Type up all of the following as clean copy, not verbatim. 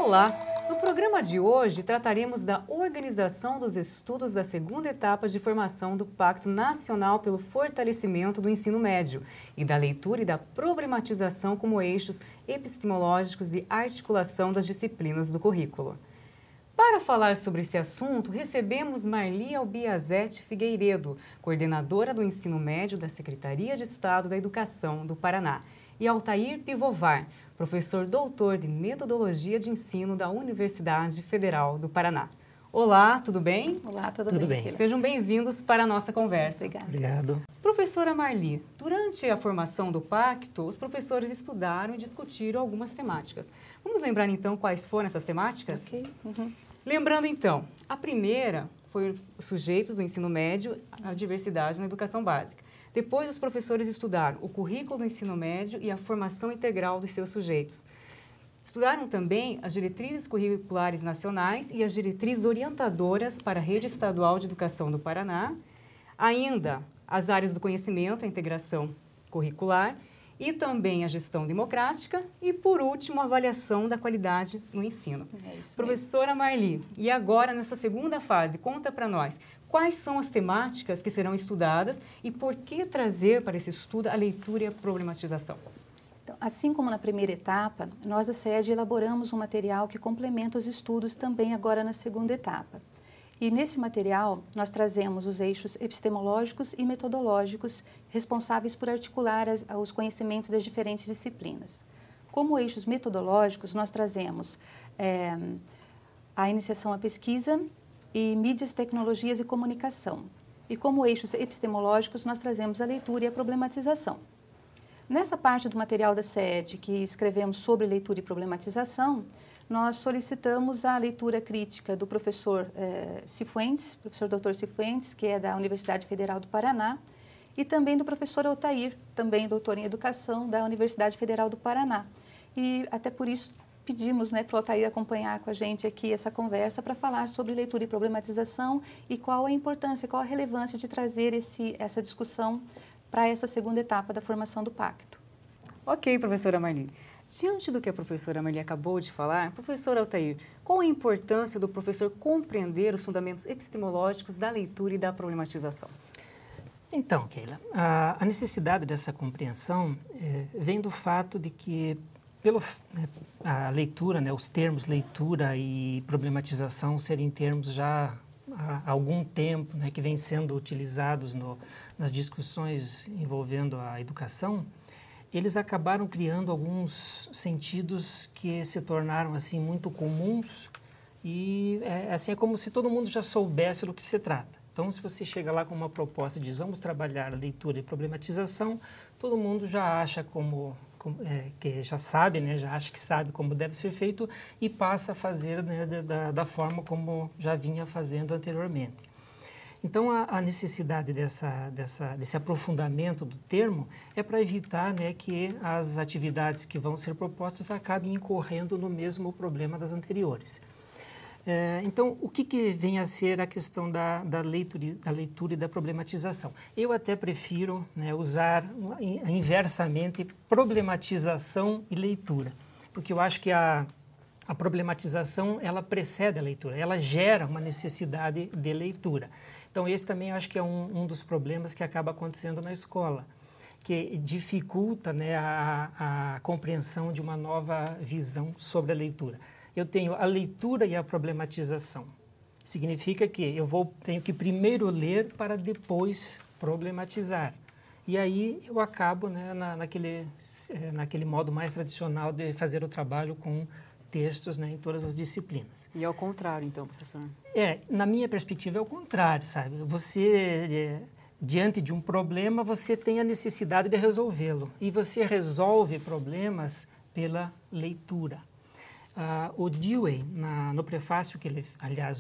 Olá! No programa de hoje trataremos da organização dos estudos da segunda etapa de formação do Pacto Nacional pelo Fortalecimento do Ensino Médio e da leitura e da problematização como eixos epistemológicos de articulação das disciplinas do currículo. Para falar sobre esse assunto, recebemos Marli Albiazete Figueiredo, coordenadora do Ensino Médio da Secretaria de Estado da Educação do Paraná, e Altair Pivovar, professor doutor de Metodologia de Ensino da Universidade Federal do Paraná. Olá, tudo bem? Olá, tudo bem. Sejam bem-vindos para a nossa conversa. Obrigado. Professora Marli, durante a formação do Pacto, os professores estudaram e discutiram algumas temáticas. Vamos lembrar então quais foram essas temáticas? Ok. Lembrando então, a primeira foi os sujeitos do ensino médio, a diversidade na educação básica. Depois, os professores estudaram o currículo do ensino médio e a formação integral dos seus sujeitos. Estudaram também as diretrizes curriculares nacionais e as diretrizes orientadoras para a Rede Estadual de Educação do Paraná, ainda as áreas do conhecimento, a integração curricular e também a gestão democrática e, por último, a avaliação da qualidade no ensino. Professora Marli, e agora, nessa segunda fase, conta para nós quais são as temáticas que serão estudadas e por que trazer para esse estudo a leitura e a problematização. Então, assim como na primeira etapa, nós da SED elaboramos um material que complementa os estudos também agora na segunda etapa. E nesse material, nós trazemos os eixos epistemológicos e metodológicos responsáveis por articular os conhecimentos das diferentes disciplinas. Como eixos metodológicos, nós trazemos a iniciação à pesquisa e mídias, tecnologias e comunicação. E como eixos epistemológicos, nós trazemos a leitura e a problematização. Nessa parte do material da SED que escrevemos sobre leitura e problematização, nós solicitamos a leitura crítica do professor Cifuentes, professor Dr. Cifuentes, que é da Universidade Federal do Paraná, e também do professor Altair, também doutor em Educação da Universidade Federal do Paraná. E até por isso pedimos para o Altair acompanhar com a gente aqui essa conversa para falar sobre leitura e problematização e qual a importância, qual a relevância de trazer essa discussão para essa segunda etapa da formação do Pacto. Ok, professora Marli. Diante do que a professora Marli acabou de falar, professor Altair, qual a importância do professor compreender os fundamentos epistemológicos da leitura e da problematização? Então, Keila, a necessidade dessa compreensão vem do fato de que a leitura, os termos leitura e problematização serem termos já há algum tempo, que vêm sendo utilizados nas discussões envolvendo a educação, eles acabaram criando alguns sentidos que se tornaram assim muito comuns e é como se todo mundo já soubesse do que se trata. Então, se você chega lá com uma proposta e diz vamos trabalhar a leitura e problematização, todo mundo já acha que já sabe, já acha que sabe como deve ser feito e passa a fazer da forma como já vinha fazendo anteriormente. Então, a necessidade desse aprofundamento do termo é para evitar que as atividades que vão ser propostas acabem incorrendo no mesmo problema das anteriores. Então, o que vem a ser a questão da leitura e da problematização? Eu até prefiro usar inversamente problematização e leitura, porque eu acho que a problematização ela precede a leitura, ela gera uma necessidade de leitura. Então, esse também eu acho que é um dos problemas que acaba acontecendo na escola, que dificulta a compreensão de uma nova visão sobre a leitura. Eu tenho a leitura e a problematização. Significa que tenho que primeiro ler para depois problematizar. E aí eu acabo naquele modo mais tradicional de fazer o trabalho com textos em todas as disciplinas. E ao contrário, então, professor? Na minha perspectiva é o contrário, sabe? Você, diante de um problema, você tem a necessidade de resolvê-lo. E você resolve problemas pela leitura. O Dewey, no prefácio que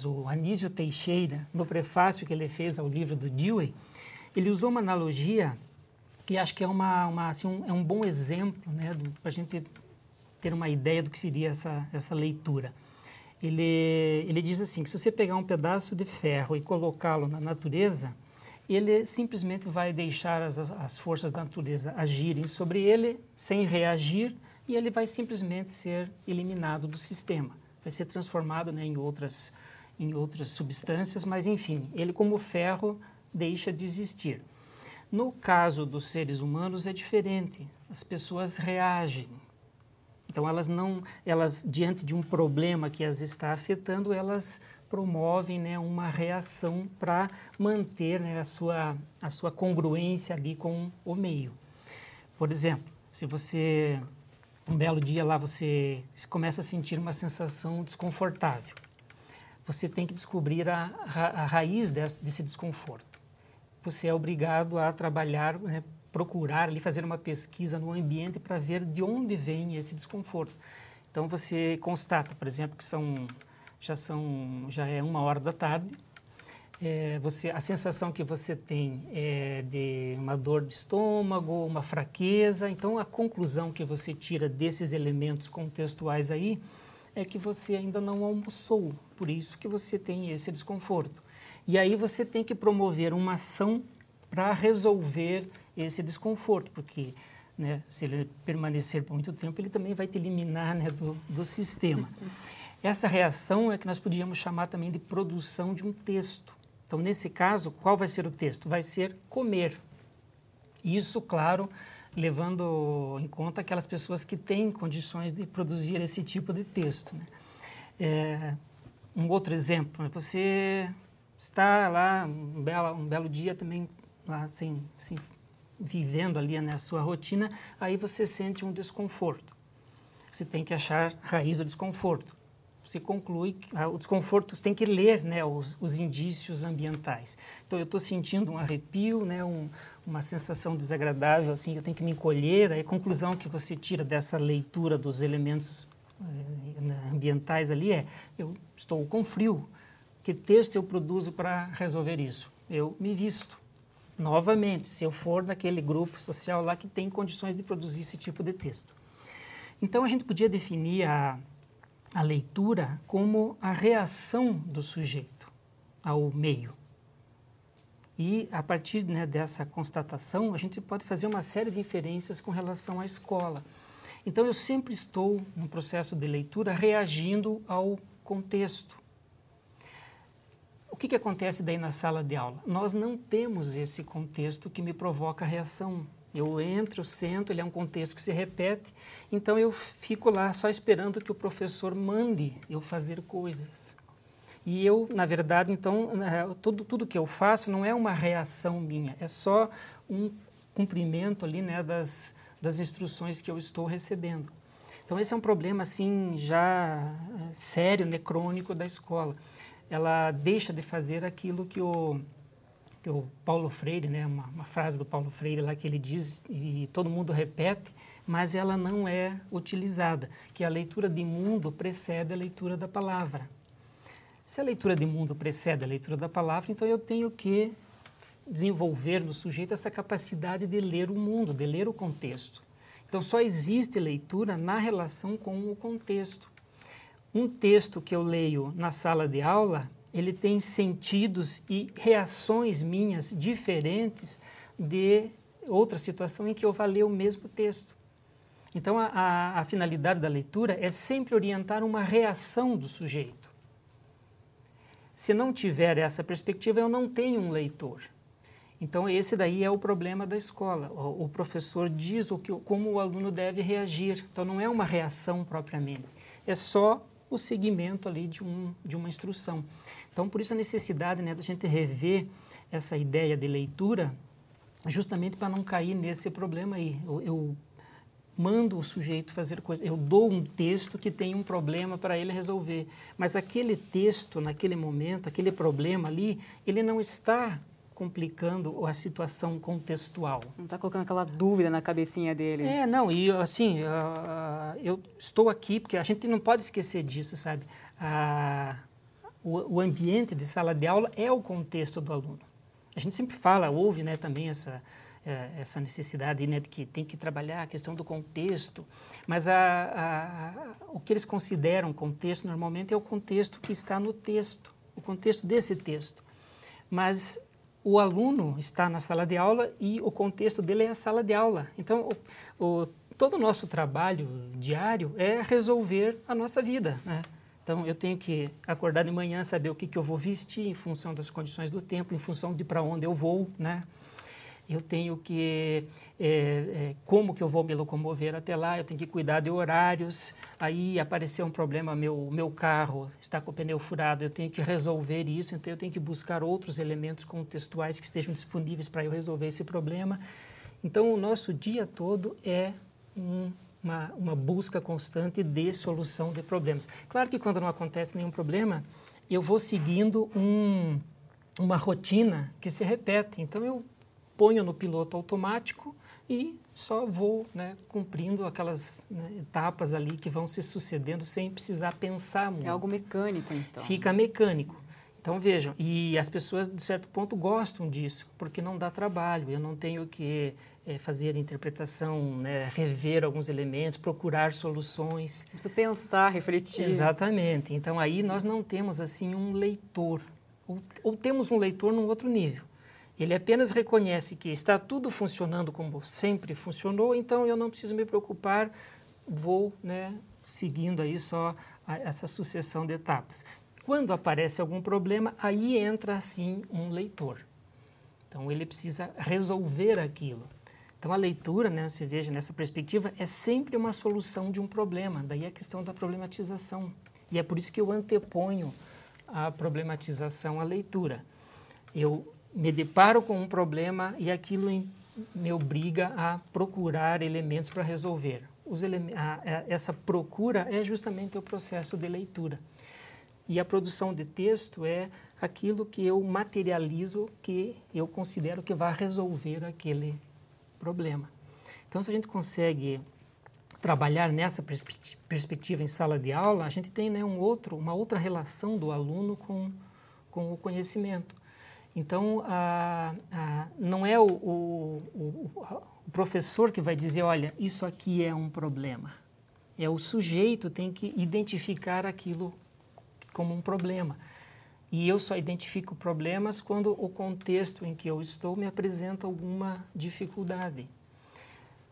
o Anísio Teixeira, no prefácio que ele fez ao livro do Dewey, ele usou uma analogia que acho que é um bom exemplo para a gente ter uma ideia do que seria essa leitura. Ele diz assim, que se você pegar um pedaço de ferro e colocá-lo na natureza, ele simplesmente vai deixar as forças da natureza agirem sobre ele sem reagir e ele vai simplesmente ser eliminado do sistema. vai ser transformado, né, em outras substâncias, mas enfim, ele como ferro deixa de existir. No caso dos seres humanos é diferente, as pessoas reagem. Então elas diante de um problema que as está afetando, elas promovem, né, uma reação para manter, né, a sua congruência ali com o meio. Por exemplo, se você, um belo dia lá, você começa a sentir uma sensação desconfortável, você tem que descobrir a raiz desse desconforto. Você é obrigado a trabalhar, né, procurar ali, fazer uma pesquisa no ambiente para ver de onde vem esse desconforto. Então você constata, por exemplo, que já é 1h da tarde, a sensação que você tem é de uma dor de estômago, uma fraqueza. Então, a conclusão que você tira desses elementos contextuais aí é que você ainda não almoçou, por isso que você tem esse desconforto. E aí você tem que promover uma ação para resolver esse desconforto, porque, né, se ele permanecer por muito tempo, ele também vai te eliminar, né, do sistema. Essa reação é que nós podíamos chamar também de produção de um texto. Então, nesse caso, qual vai ser o texto? Vai ser comer. Isso, claro, levando em conta aquelas pessoas que têm condições de produzir esse tipo de texto, né? Um outro exemplo, você está lá um belo dia também, lá vivendo ali na sua rotina, aí você sente um desconforto. Você tem que achar a raiz do desconforto. Você conclui que o desconforto, você tem que ler, né, os indícios ambientais. Então, eu estou sentindo um arrepio, né, uma sensação desagradável, assim, eu tenho que me encolher. Aí a conclusão que você tira dessa leitura dos elementos ambientais ali eu estou com frio. Que texto eu produzo para resolver isso? Eu me visto. Novamente, se eu for naquele grupo social lá que tem condições de produzir esse tipo de texto. Então, a gente podia definir a leitura como a reação do sujeito ao meio. E, a partir, né, dessa constatação, a gente pode fazer uma série de inferências com relação à escola. Então, eu sempre estou, no processo de leitura, reagindo ao contexto. O que acontece daí na sala de aula? Nós não temos esse contexto que me provoca a reação. Eu entro, sento, ele é um contexto que se repete, então eu fico lá só esperando que o professor mande eu fazer coisas. E eu, na verdade, então, tudo que eu faço não é uma reação minha, é só um cumprimento ali, né, das instruções que eu estou recebendo. Então, esse é um problema, assim, já sério, né, crônico da escola. Ela deixa de fazer aquilo que o Paulo Freire, né, uma frase do Paulo Freire lá que ele diz e todo mundo repete, mas ela não é utilizada, que a leitura de mundo precede a leitura da palavra. Se a leitura de mundo precede a leitura da palavra, então eu tenho que desenvolver no sujeito essa capacidade de ler o mundo, de ler o contexto. Então só existe leitura na relação com o contexto. Um texto que eu leio na sala de aula, ele tem sentidos e reações minhas diferentes de outra situação em que eu vá ler o mesmo texto. Então, a finalidade da leitura é sempre orientar uma reação do sujeito. Se não tiver essa perspectiva, eu não tenho um leitor. Então, esse daí é o problema da escola. O professor diz como o aluno deve reagir. Então, não é uma reação propriamente, é só o seguimento ali de uma instrução. Então, por isso a necessidade, né, da gente rever essa ideia de leitura, justamente para não cair nesse problema aí. Eu mando o sujeito fazer coisa, eu dou um texto que tem um problema para ele resolver, mas aquele texto, naquele momento, aquele problema ali, ele não está complicando a situação contextual. Não está colocando aquela dúvida na cabecinha dele. Não, e assim, eu estou aqui, porque a gente não pode esquecer disso, sabe? O ambiente de sala de aula é o contexto do aluno. A gente sempre fala, ouve, né, também essa necessidade, né, de que tem que trabalhar a questão do contexto, mas o que eles consideram contexto normalmente é o contexto que está no texto, o contexto desse texto. Mas o aluno está na sala de aula e o contexto dele é a sala de aula. Então, todo o nosso trabalho diário é resolver a nossa vida, né? Então, eu tenho que acordar de manhã, saber o que eu vou vestir em função das condições do tempo, em função de para onde eu vou, né? Eu tenho que, como que eu vou me locomover até lá, eu tenho que cuidar de horários, aí apareceu um problema, meu carro está com o pneu furado, eu tenho que resolver isso, então eu tenho que buscar outros elementos contextuais que estejam disponíveis para eu resolver esse problema. Então, o nosso dia todo é uma busca constante de solução de problemas. Claro que quando não acontece nenhum problema, eu vou seguindo uma rotina que se repete, então eu ponho no piloto automático e só vou, né, cumprindo aquelas, né, etapas ali que vão se sucedendo sem precisar pensar muito. É algo mecânico, então. Fica mecânico. Então, vejam, e as pessoas, de certo ponto, gostam disso, porque não dá trabalho, eu não tenho que fazer interpretação, né, rever alguns elementos, procurar soluções. Preciso pensar, refletir. Exatamente. Então, aí nós não temos, assim, um leitor, ou temos um leitor num outro nível. Ele apenas reconhece que está tudo funcionando como sempre funcionou, então eu não preciso me preocupar, vou, né, seguindo aí só essa sucessão de etapas. Quando aparece algum problema, aí entra, sim, um leitor. Então, ele precisa resolver aquilo. Então, a leitura, né, você veja nessa perspectiva, é sempre uma solução de um problema, daí a questão da problematização. E é por isso que eu anteponho a problematização à leitura. Eu me deparo com um problema e aquilo me obriga a procurar elementos para resolver. Essa procura é justamente o processo de leitura. E a produção de texto é aquilo que eu materializo, que eu considero que vai resolver aquele problema. Então, se a gente consegue trabalhar nessa perspectiva em sala de aula, a gente tem, né, uma outra relação do aluno com o conhecimento. Então, não é o professor que vai dizer, olha, isso aqui é um problema. É o sujeito tem que identificar aquilo como um problema. E eu só identifico problemas quando o contexto em que eu estou me apresenta alguma dificuldade.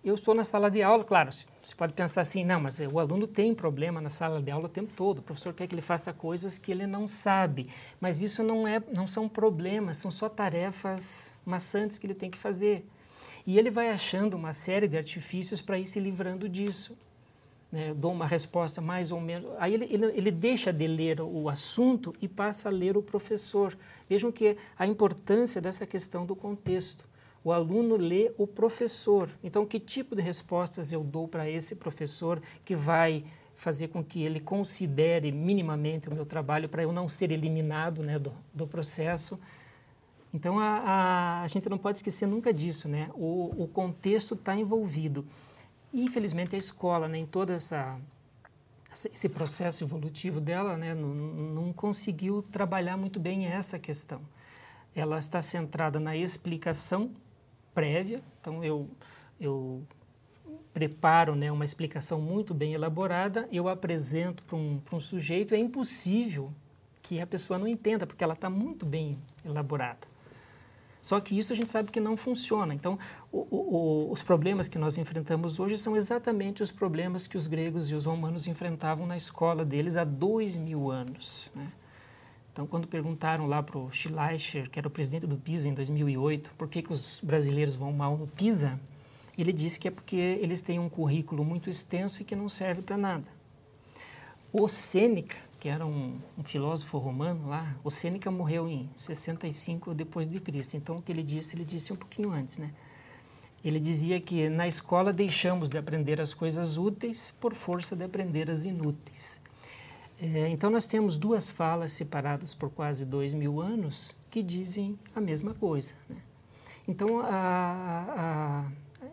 Eu estou na sala de aula, claro, você pode pensar assim, não, mas o aluno tem problema na sala de aula o tempo todo, o professor quer que ele faça coisas que ele não sabe, mas isso não são problemas, são só tarefas maçantes que ele tem que fazer. E ele vai achando uma série de artifícios para ir se livrando disso. Né? Eu dou uma resposta mais ou menos, aí ele deixa de ler o assunto e passa a ler o professor. Vejam que a importância dessa questão do contexto. O aluno lê o professor. Então, que tipo de respostas eu dou para esse professor que vai fazer com que ele considere minimamente o meu trabalho para eu não ser eliminado, né, do processo? Então, a gente não pode esquecer nunca disso, né? O contexto está envolvido. E, infelizmente, a escola, né, em todo esse processo evolutivo dela, né, não conseguiu trabalhar muito bem essa questão. Ela está centrada na explicação prévia, então eu preparo, né, uma explicação muito bem elaborada, eu apresento para um sujeito, é impossível que a pessoa não entenda, porque ela está muito bem elaborada. Só que isso a gente sabe que não funciona. Então, os problemas que nós enfrentamos hoje são exatamente os problemas que os gregos e os romanos enfrentavam na escola deles há 2000 anos, né? Então, quando perguntaram lá para o Schleicher, que era o presidente do PISA em 2008, por que os brasileiros vão mal no PISA, ele disse que é porque eles têm um currículo muito extenso e que não serve para nada. O Sêneca, que era um filósofo romano lá, o Sêneca morreu em 65 depois de Cristo. Então, o que ele disse um pouquinho antes, né? Ele dizia que na escola deixamos de aprender as coisas úteis por força de aprender as inúteis. Então, nós temos duas falas separadas por quase 2000 anos que dizem a mesma coisa, né? Então,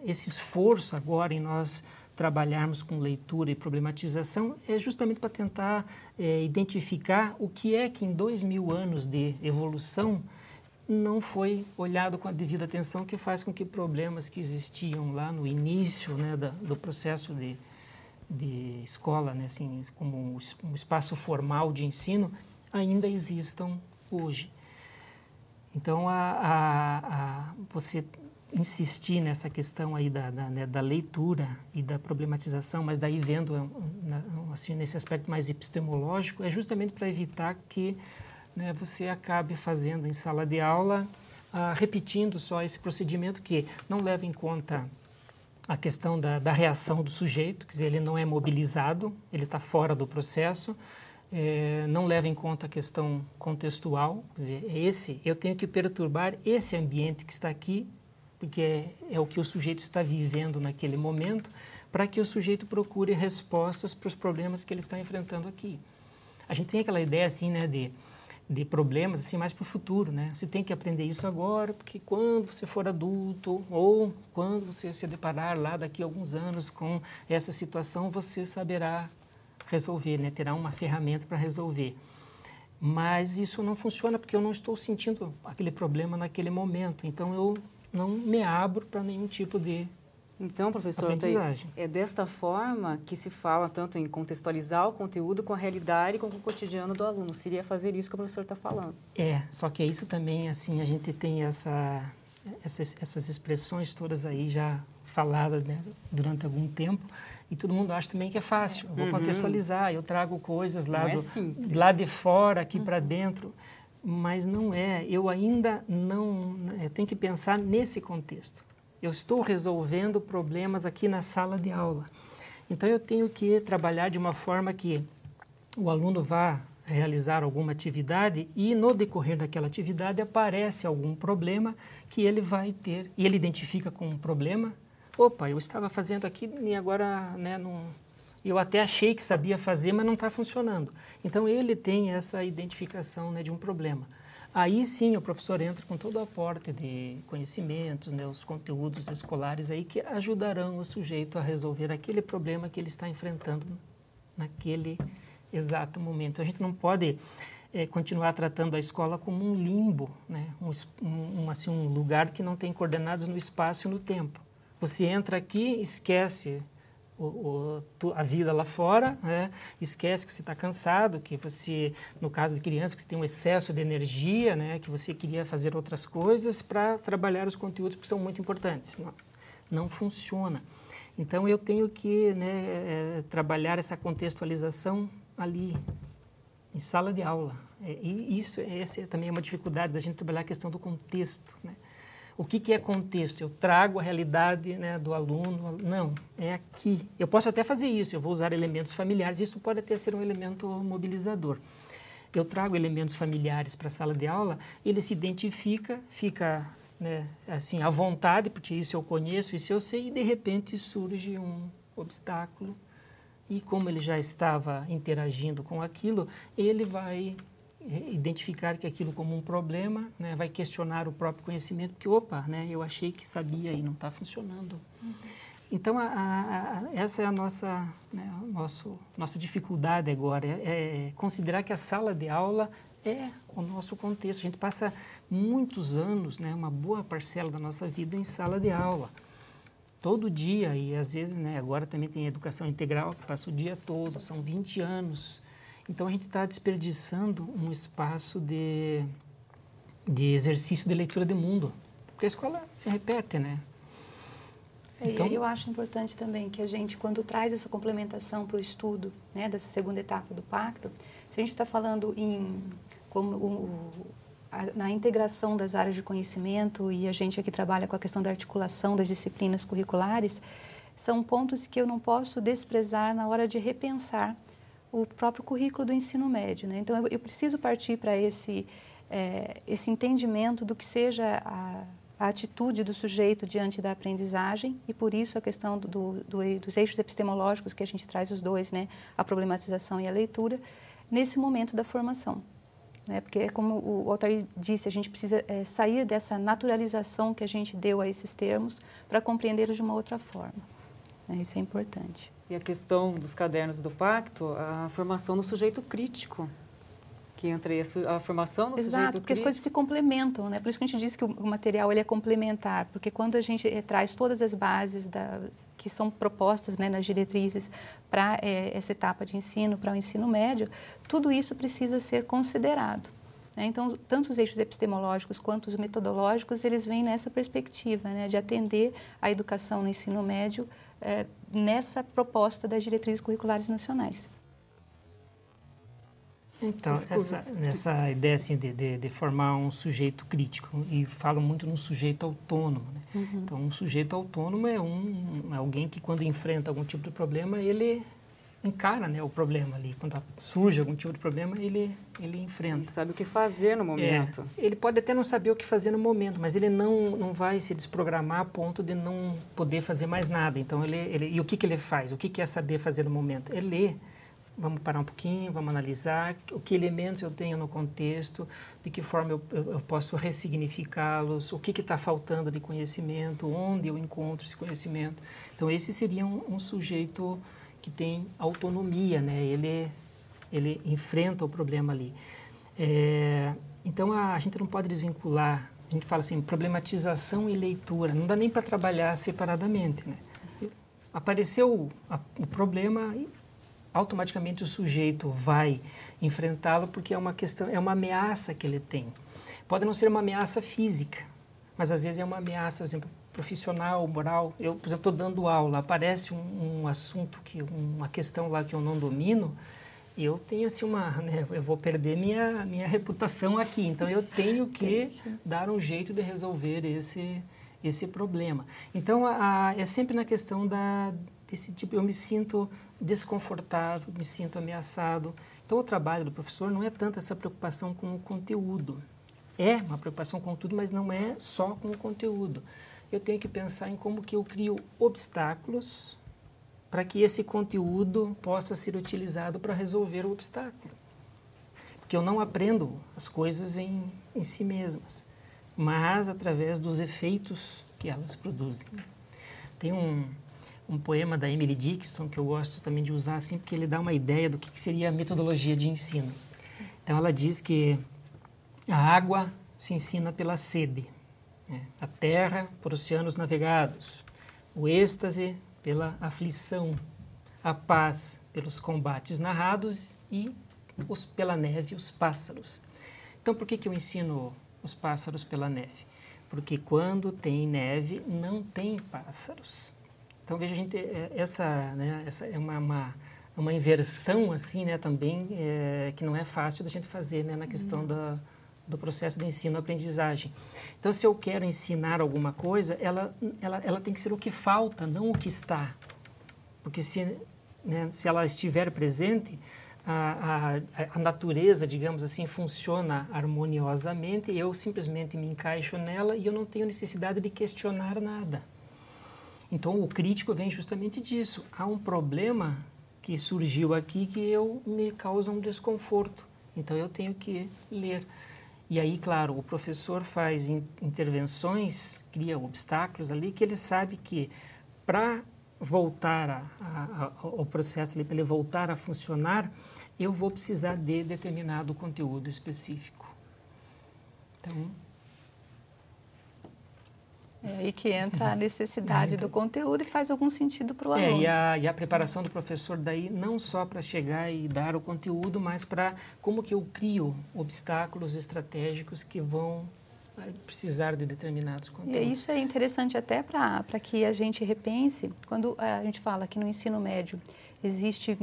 esse esforço agora em nós trabalharmos com leitura e problematização é justamente para tentar identificar o que é que em 2000 anos de evolução não foi olhado com a devida atenção, que faz com que problemas que existiam lá no início, né, do processo de escola, né, assim, como um espaço formal de ensino, ainda existam hoje. Então, você insistir nessa questão aí da leitura e da problematização, mas daí vendo assim, nesse aspecto mais epistemológico, é justamente para evitar que, né, você acabe fazendo em sala de aula, repetindo só esse procedimento que não leva em conta a questão da reação do sujeito, quer dizer, ele não é mobilizado, ele está fora do processo, não leva em conta a questão contextual, quer dizer, eu tenho que perturbar esse ambiente que está aqui, porque é o que o sujeito está vivendo naquele momento, para que o sujeito procure respostas para os problemas que ele está enfrentando aqui. A gente tem aquela ideia assim, né, de problemas assim mais para o futuro, né? Você tem que aprender isso agora, porque quando você for adulto ou quando você se deparar lá daqui a alguns anos com essa situação, você saberá resolver, né? Terá uma ferramenta para resolver. Mas isso não funciona porque eu não estou sentindo aquele problema naquele momento. Então eu não me abro para nenhum tipo de Então, professor, é desta forma que se fala tanto em contextualizar o conteúdo com a realidade e com o cotidiano do aluno. Seria fazer isso que o professor está falando. Só que isso também, assim, a gente tem essas expressões todas aí já faladas, né, durante algum tempo, e todo mundo acha também que é fácil. Eu vou contextualizar, eu trago coisas lá de fora aqui para dentro, mas não é. Eu ainda não... Eu tenho que pensar nesse contexto. Eu estou resolvendo problemas aqui na sala de aula. Então, eu tenho que trabalhar de uma forma que o aluno vá realizar alguma atividade e, no decorrer daquela atividade, aparece algum problema que ele vai ter. E ele identifica com um problema. Opa, eu estava fazendo aqui e agora, né, eu até achei que sabia fazer, mas não está funcionando. Então, ele tem essa identificação, né, de um problema. Aí sim o professor entra com todo o aporte de conhecimentos, né, os conteúdos escolares aí que ajudarão o sujeito a resolver aquele problema que ele está enfrentando naquele exato momento. A gente não pode continuar tratando a escola como um limbo, né, um lugar que não tem coordenadas no espaço e no tempo. Você entra aqui, esquece a vida lá fora, né? Esquece que você está cansado, que você, no caso de criança, que você tem um excesso de energia, né? Que você queria fazer outras coisas para trabalhar os conteúdos que são muito importantes. Não funciona. Então, eu tenho que, né, trabalhar essa contextualização ali, em sala de aula. E essa também é uma dificuldade da gente trabalhar a questão do contexto, né? O que é contexto? Eu trago a realidade, né, do aluno. Não, é aqui. Eu posso até fazer isso, eu vou usar elementos familiares. Isso pode até ser um elemento mobilizador. Eu trago elementos familiares para a sala de aula, ele se identifica, fica, né, assim, à vontade, porque isso eu conheço, isso eu sei, e de repente surge um obstáculo. E como ele já estava interagindo com aquilo, ele vai identificar que aquilo como um problema, né, vai questionar o próprio conhecimento, porque, opa, né, eu achei que sabia e não está funcionando. Então, essa é a nossa dificuldade agora, é considerar que a sala de aula é o nosso contexto. A gente passa muitos anos, né, uma boa parcela da nossa vida em sala de aula. Todo dia, e às vezes, né, agora também tem educação integral, que passa o dia todo, são 20 anos. Então, a gente está desperdiçando um espaço de exercício de leitura de mundo, porque a escola se repete, né? Então, eu acho importante também que a gente, quando traz essa complementação para o estudo, né, dessa segunda etapa do pacto, se a gente está falando na integração das áreas de conhecimento, e a gente aqui trabalha com a questão da articulação das disciplinas curriculares, são pontos que eu não posso desprezar na hora de repensar o próprio currículo do ensino médio, né? Então, eu preciso partir para esse entendimento do que seja a atitude do sujeito diante da aprendizagem, e por isso a questão dos eixos epistemológicos, que a gente traz os dois, né? A problematização e a leitura, nesse momento da formação, né? Porque, como o Altair disse, a gente precisa sair dessa naturalização que a gente deu a esses termos para compreendê-los de uma outra forma, né? Isso é importante. E a questão dos cadernos do pacto, a formação no sujeito crítico, que entra aí a formação no sujeito crítico. Exato, porque as coisas se complementam, né? Por isso que a gente diz que o material ele é complementar, porque quando a gente traz todas as bases que são propostas, né, nas diretrizes para essa etapa de ensino, para o ensino médio, tudo isso precisa ser considerado, né? Então, tanto os eixos epistemológicos quanto os metodológicos, eles vêm nessa perspectiva, né, de atender a educação no ensino médio nessa proposta das diretrizes curriculares nacionais. Então, essa ideia assim, de formar um sujeito crítico, e falo muito num sujeito autônomo. Né? Então, um sujeito autônomo é alguém que, quando enfrenta algum tipo de problema, ele encara, né, o problema ali. Quando surge algum tipo de problema, ele enfrenta. Ele sabe o que fazer no momento. Ele pode até não saber o que fazer no momento, mas ele não vai se desprogramar a ponto de não poder fazer mais nada. Então, e o que ele faz? O que é saber fazer no momento? Ele lê. Vamos parar um pouquinho, vamos analisar o que elementos eu tenho no contexto, de que forma eu posso ressignificá-los, o que está faltando de conhecimento, onde eu encontro esse conhecimento. Então, esse seria um sujeito que tem autonomia, né? Ele enfrenta o problema ali. Então, a gente não pode desvincular, a gente fala assim, problematização e leitura, não dá nem para trabalhar separadamente, né? Apareceu o problema, automaticamente o sujeito vai enfrentá-lo porque é uma ameaça que ele tem. Pode não ser uma ameaça física, mas às vezes é uma ameaça, por exemplo, profissional, moral. Eu, por exemplo, estou dando aula, aparece um assunto, uma questão lá que eu não domino, e eu tenho assim né, eu vou perder minha reputação aqui, então eu tenho que dar um jeito de resolver esse problema. Então, é sempre na questão desse tipo, eu me sinto desconfortável, me sinto ameaçado. Então, o trabalho do professor não é tanto essa preocupação com o conteúdo. É uma preocupação com tudo, mas não é só com o conteúdo. Eu tenho que pensar em como que eu crio obstáculos para que esse conteúdo possa ser utilizado para resolver o obstáculo. Porque eu não aprendo as coisas em si mesmas, mas através dos efeitos que elas produzem. Tem um poema da Emily Dickinson que eu gosto também de usar assim, porque ele dá uma ideia do que seria a metodologia de ensino. Então, ela diz que a água se ensina pela sede, né? A terra por oceanos navegados, o êxtase pela aflição, a paz pelos combates narrados e pela neve os pássaros. Então, por que eu ensino os pássaros pela neve? Porque quando tem neve, não tem pássaros. Então, veja, gente, essa é uma inversão, assim, né, também, que não é fácil da gente fazer, né, na questão do processo de ensino-aprendizagem. Então, se eu quero ensinar alguma coisa, ela tem que ser o que falta, não o que está. Porque se ela estiver presente, a natureza, digamos assim, funciona harmoniosamente, eu simplesmente me encaixo nela e eu não tenho necessidade de questionar nada. Então, o crítico vem justamente disso. Há um problema que surgiu aqui que me causa um desconforto. Então, eu tenho que ler. E aí, claro, o professor faz intervenções, cria obstáculos ali, que ele sabe que para voltar ao processo, para ele voltar a funcionar, eu vou precisar de determinado conteúdo específico. Então... É aí que entra a necessidade do conteúdo e faz algum sentido para o aluno. E a preparação do professor daí não só para chegar e dar o conteúdo, mas para como que eu crio obstáculos estratégicos que vão precisar de determinados conteúdos. E isso é interessante até para que a gente repense, quando a gente fala que no ensino médio existe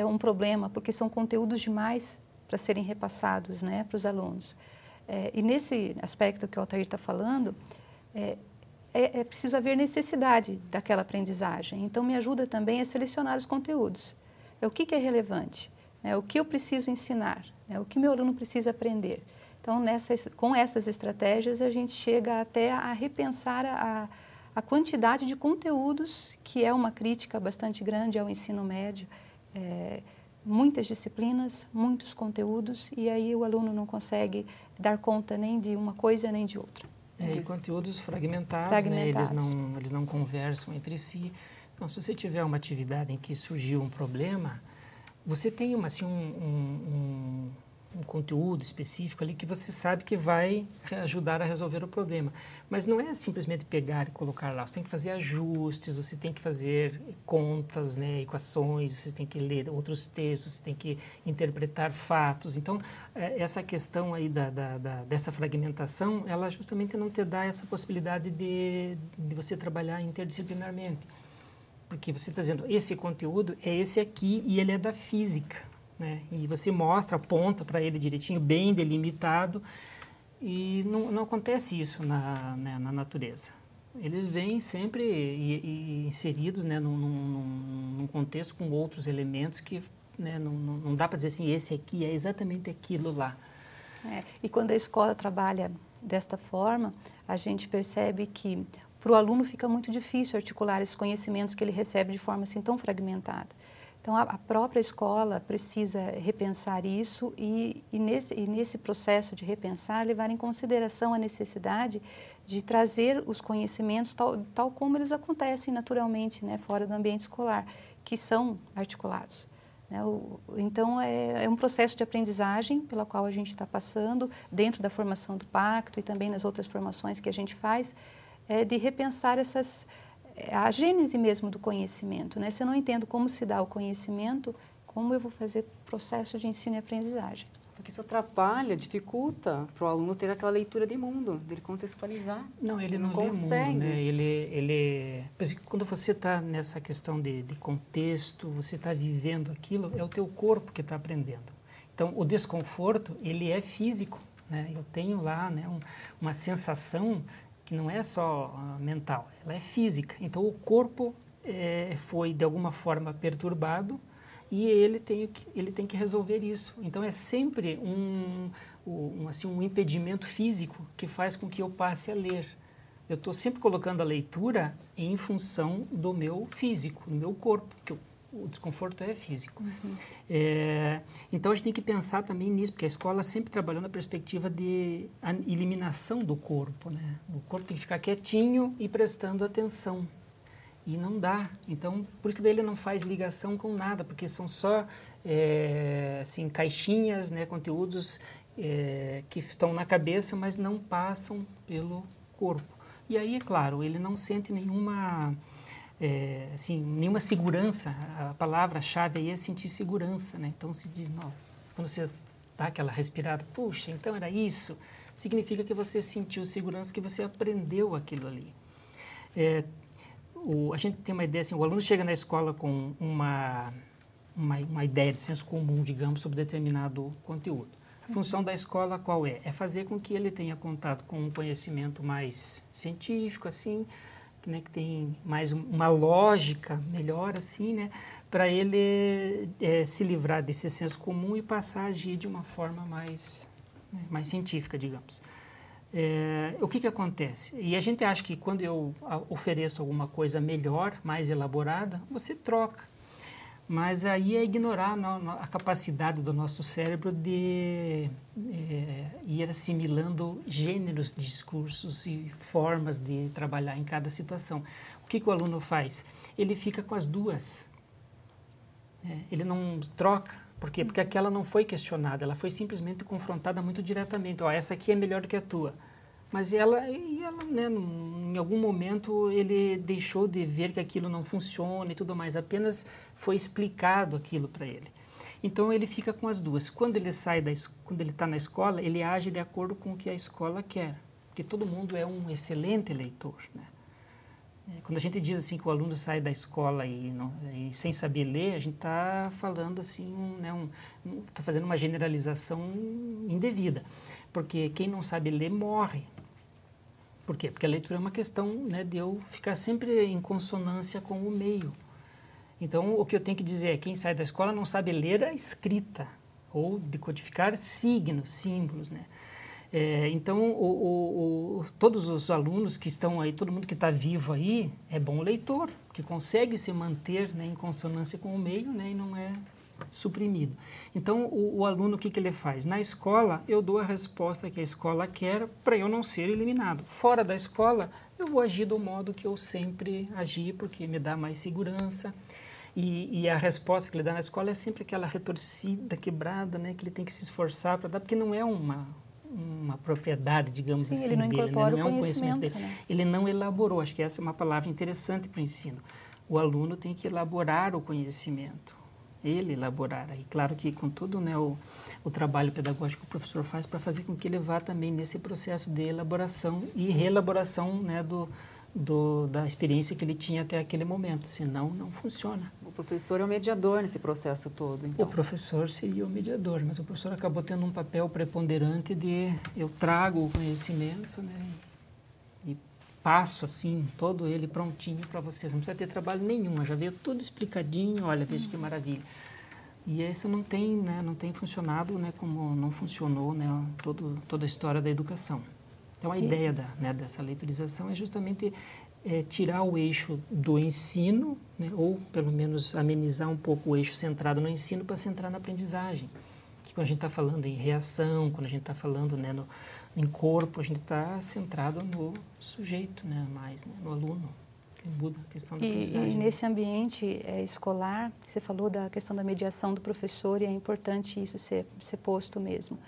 um problema, porque são conteúdos demais para serem repassados, né, para os alunos. E nesse aspecto que o Altair está falando, é preciso haver necessidade daquela aprendizagem. Então, me ajuda também a selecionar os conteúdos. O que é relevante? O que eu preciso ensinar? O que meu aluno precisa aprender? Então, com essas estratégias, a gente chega até a repensar a quantidade de conteúdos, que é uma crítica bastante grande ao ensino médio. Muitas disciplinas, muitos conteúdos, e aí o aluno não consegue dar conta nem de uma coisa nem de outra. E conteúdos fragmentados. Né? Eles não conversam entre si. Então, se você tiver uma atividade em que surgiu um problema, você tem um conteúdo específico ali que você sabe que vai ajudar a resolver o problema. Mas não é simplesmente pegar e colocar lá. Você tem que fazer ajustes, você tem que fazer contas, né, equações, você tem que ler outros textos, você tem que interpretar fatos. Então, essa questão aí dessa fragmentação, ela justamente não te dá essa possibilidade de você trabalhar interdisciplinarmente. Porque você está dizendo, esse conteúdo é esse aqui e ele é da física. né? E você mostra, aponta para ele direitinho, bem delimitado, e não acontece isso na natureza. Eles vêm sempre inseridos, né, num contexto com outros elementos que, né, não dá para dizer assim, esse aqui é exatamente aquilo lá. E quando a escola trabalha desta forma, a gente percebe que para o aluno fica muito difícil articular esses conhecimentos que ele recebe de forma assim tão fragmentada. Então, a própria escola precisa repensar isso e nesse processo de repensar, levar em consideração a necessidade de trazer os conhecimentos tal como eles acontecem naturalmente, né, fora do ambiente escolar, que são articulados. Né? Então, é um processo de aprendizagem pela qual a gente está passando, dentro da formação do Pacto e também nas outras formações que a gente faz, de repensar a gênese mesmo do conhecimento, né? Se eu não entendo como se dá o conhecimento, como eu vou fazer processo de ensino e aprendizagem? Porque isso atrapalha, dificulta para o aluno ter aquela leitura de mundo, dele contextualizar. Não, ele não consegue. Lê mundo, né? Quando você está nessa questão de contexto, você está vivendo aquilo, é o teu corpo que está aprendendo. Então, o desconforto, ele é físico, né? Eu tenho lá, né, uma sensação que não é só mental, ela é física. Então, o corpo foi, de alguma forma, perturbado e ele tem que resolver isso. Então, é sempre um impedimento físico que faz com que eu passe a ler. Eu estou sempre colocando a leitura em função do meu físico, do meu corpo, porque o desconforto é físico. Uhum. Então, a gente tem que pensar também nisso, porque a escola sempre trabalhou na perspectiva de eliminação do corpo, né? O corpo tem que ficar quietinho e prestando atenção. E não dá. Então, por isso que daí ele não faz ligação com nada, porque são só assim, caixinhas, né, conteúdos que estão na cabeça, mas não passam pelo corpo. E aí, é claro, ele não sente nenhuma segurança. A palavra-chave aí é sentir segurança, né? Então, se diz, não, quando você dá aquela respirada, puxa, então era isso, significa que você sentiu segurança, que você aprendeu aquilo ali. A gente tem uma ideia assim, o aluno chega na escola com uma ideia de senso comum, digamos, sobre determinado conteúdo. A função da escola qual é? É fazer com que ele tenha contato com um conhecimento mais científico, assim, né, que tem mais uma lógica melhor, assim, né, para ele se livrar desse senso comum e passar a agir de uma forma mais científica, digamos. O que acontece? E a gente acha que quando eu ofereço alguma coisa melhor, mais elaborada, você troca. Mas aí é ignorar a capacidade do nosso cérebro de ir assimilando gêneros de discursos e formas de trabalhar em cada situação. O que o aluno faz? Ele fica com as duas. Ele não troca. Por quê? Porque aquela não foi questionada, ela foi simplesmente confrontada muito diretamente. Ó, essa aqui é melhor do que a tua. Mas ela né, em algum momento, ele deixou de ver que aquilo não funciona e tudo mais. Apenas foi explicado aquilo para ele. Então, ele fica com as duas. Quando ele está na escola, ele age de acordo com o que a escola quer. Porque todo mundo é um excelente leitor, né? Quando a gente diz assim que o aluno sai da escola e sem saber ler, a gente está falando assim, está fazendo uma generalização indevida. Porque quem não sabe ler morre. Por quê? Porque a leitura é uma questão, né, de eu ficar sempre em consonância com o meio. Então, o que eu tenho que dizer é que quem sai da escola não sabe ler a escrita ou decodificar signos, símbolos, né? Então, todos os alunos que estão aí, todo mundo que está vivo aí, é bom leitor, que consegue se manter, né, em consonância com o meio, né, e não é suprimido. Então, o aluno, o que ele faz? Na escola, eu dou a resposta que a escola quer para eu não ser eliminado. Fora da escola, eu vou agir do modo que eu sempre agi, porque me dá mais segurança. E a resposta que ele dá na escola é sempre aquela retorcida, quebrada, né, que ele tem que se esforçar para dar, porque não é uma propriedade, digamos assim, ele não dele, incorpora, né? Não é um conhecimento dele. Né? Ele não elaborou. Acho que essa é uma palavra interessante para o ensino. O aluno tem que elaborar o conhecimento. Ele elaborar. E claro que com todo, né, o trabalho pedagógico que o professor faz para fazer com que ele vá também nesse processo de elaboração e reelaboração, né, da experiência que ele tinha até aquele momento, senão não funciona. O professor é o mediador nesse processo todo, então. O professor seria o mediador, mas o professor acabou tendo um papel preponderante de eu trago o conhecimento, né, e passo assim todo ele prontinho para vocês, não precisa ter trabalho nenhum, já veio tudo explicadinho, olha, veja que maravilha. E isso não tem, né, não tem funcionado, né, como não funcionou, né, toda a história da educação. Então, a ideia dessa leitorização é justamente tirar o eixo do ensino, né, ou pelo menos amenizar um pouco o eixo centrado no ensino para centrar na aprendizagem. Que quando a gente está falando em reação, quando a gente está falando, né, em corpo, a gente está centrado no sujeito, né, mais, né, no aluno. Que muda a questão da aprendizagem. E nesse ambiente escolar, você falou da questão da mediação do professor e é importante isso ser posto mesmo.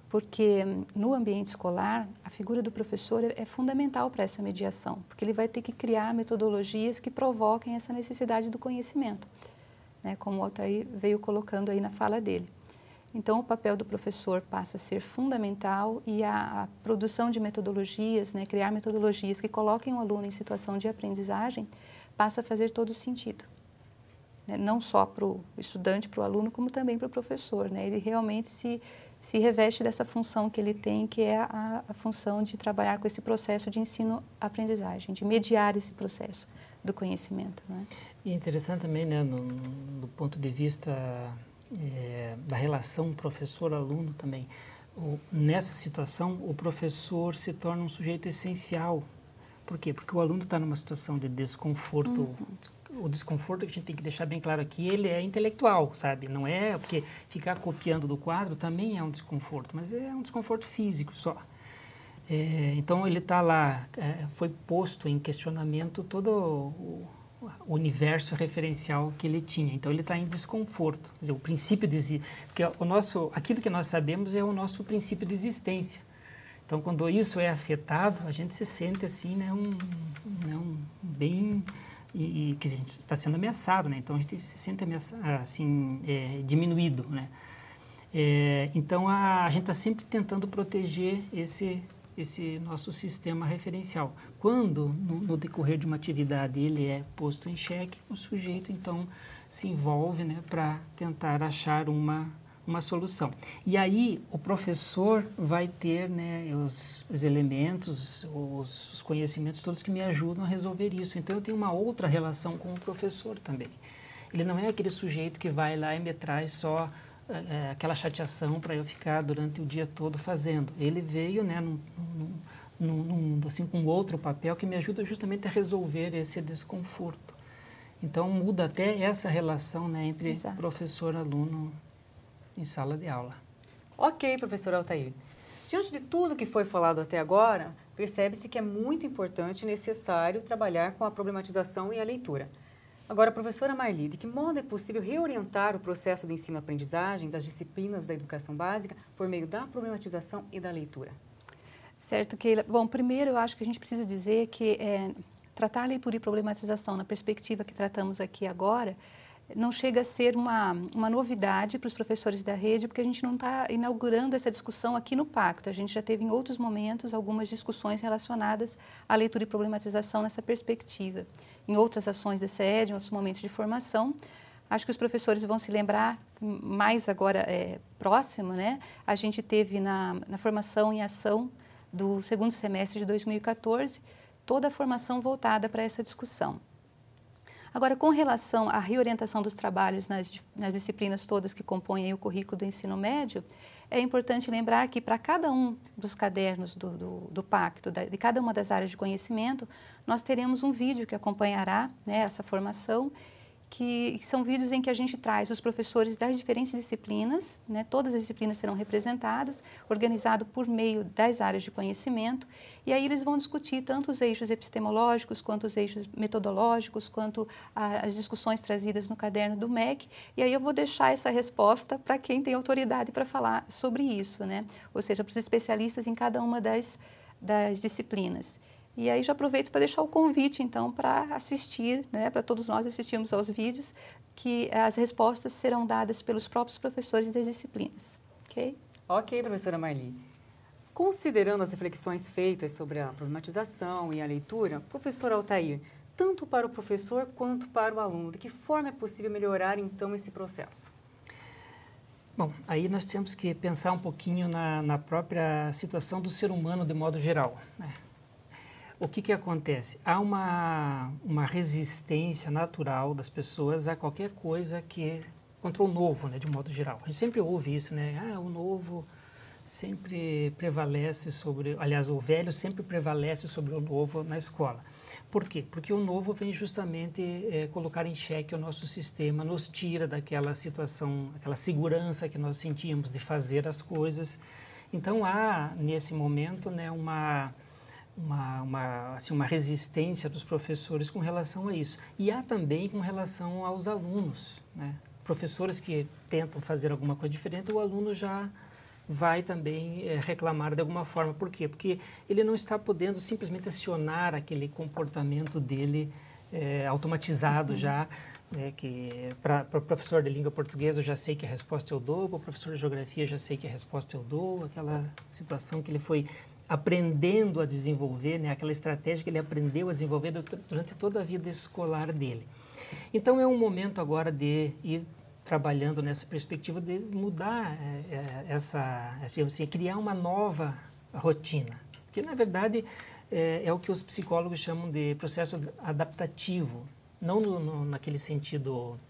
Porque no ambiente escolar, a figura do professor é fundamental para essa mediação, porque ele vai ter que criar metodologias que provoquem essa necessidade do conhecimento, né, como o Altair veio colocando aí na fala dele. Então, o papel do professor passa a ser fundamental e a produção de metodologias, né, criar metodologias que coloquem o aluno em situação de aprendizagem, passa a fazer todo sentido. Né, não só para o estudante, para o aluno, como também para o professor. Né, ele realmente se reveste dessa função que ele tem, que é a função de trabalhar com esse processo de ensino-aprendizagem, de mediar esse processo do conhecimento. Né? E é interessante também, né, do ponto de vista da relação professor-aluno também. Nessa situação, o professor se torna um sujeito essencial. Por quê? Porque o aluno está numa situação de desconforto. O desconforto que a gente tem que deixar bem claro aqui, ele é intelectual, sabe? Não é porque ficar copiando do quadro também é um desconforto, mas é um desconforto físico só. Então, ele está lá, foi posto em questionamento todo o universo referencial que ele tinha. Então, ele está em desconforto. Quer dizer, o princípio de... Porque aquilo que nós sabemos é o nosso princípio de existência. Então, quando isso é afetado, a gente se sente assim, né, bem... E que a gente está sendo ameaçado, né? Então a gente se sente assim, diminuído, né? Então a gente está sempre tentando proteger esse nosso sistema referencial. Quando no decorrer de uma atividade ele é posto em xeque, o sujeito então se envolve, né, para tentar achar uma solução. E aí o professor vai ter, né, os elementos, os conhecimentos todos que me ajudam a resolver isso. Então eu tenho uma outra relação com o professor também. Ele não é aquele sujeito que vai lá e me traz só aquela chateação para eu ficar durante o dia todo fazendo. Ele veio, né, assim, com outro papel que me ajuda justamente a resolver esse desconforto. Então muda até essa relação, né, entre professor e aluno em sala de aula. Ok, professor Altair. Diante de tudo que foi falado até agora, percebe-se que é muito importante e necessário trabalhar com a problematização e a leitura. Agora, professora Marli, de que modo é possível reorientar o processo de ensino-aprendizagem das disciplinas da educação básica por meio da problematização e da leitura? Certo, Keila. Bom, primeiro eu acho que a gente precisa dizer que tratar leitura e problematização na perspectiva que tratamos aqui agora não chega a ser uma novidade para os professores da rede, porque a gente não está inaugurando essa discussão aqui no Pacto. A gente já teve em outros momentos algumas discussões relacionadas à leitura e problematização nessa perspectiva. Em outras ações da SED, em outros momentos de formação, acho que os professores vão se lembrar mais agora próximo, né? A gente teve na formação em ação do segundo semestre de 2014, toda a formação voltada para essa discussão. Agora, com relação à reorientação dos trabalhos nas disciplinas todas que compõem o currículo do ensino médio, é importante lembrar que para cada um dos cadernos do Pacto, de cada uma das áreas de conhecimento, nós teremos um vídeo que acompanhará, né, essa formação, que são vídeos em que a gente traz os professores das diferentes disciplinas, né, todas as disciplinas serão representadas, organizado por meio das áreas de conhecimento, e aí eles vão discutir tanto os eixos epistemológicos, quanto os eixos metodológicos, quanto as discussões trazidas no caderno do MEC, e aí eu vou deixar essa resposta para quem tem autoridade para falar sobre isso, né, ou seja, para os especialistas em cada uma das disciplinas. E aí já aproveito para deixar o convite, então, para assistir, né, para todos nós assistirmos aos vídeos, que as respostas serão dadas pelos próprios professores das disciplinas. Ok? Ok, professora Marli. Considerando as reflexões feitas sobre a problematização e a leitura, professor Altair, tanto para o professor quanto para o aluno, de que forma é possível melhorar, então, esse processo? Bom, aí nós temos que pensar um pouquinho na própria situação do ser humano de modo geral, né? O que acontece? Há uma resistência natural das pessoas a qualquer coisa que contra o novo, né, de modo geral. A gente sempre ouve isso, né? O novo sempre prevalece sobre... Aliás, o velho sempre prevalece sobre o novo na escola. Por quê? Porque o novo vem justamente colocar em xeque o nosso sistema, nos tira daquela situação, aquela segurança que nós sentíamos de fazer as coisas. Então, há, nesse momento, né, uma resistência dos professores com relação a isso. E há também com relação aos alunos, né? Professores que tentam fazer alguma coisa diferente, o aluno já vai também reclamar de alguma forma. Por quê? Porque ele não está podendo simplesmente acionar aquele comportamento dele automatizado já, né, que para o professor de língua portuguesa eu já sei que a resposta eu dou, para o professor de geografia eu já sei que a resposta eu dou, aquela situação que ele foi aprendendo a desenvolver, né, aquela estratégia que ele aprendeu a desenvolver durante toda a vida escolar dele. Então, é um momento agora de ir trabalhando nessa perspectiva de mudar digamos assim, criar uma nova rotina, que, na verdade, é o que os psicólogos chamam de processo adaptativo, não naquele sentido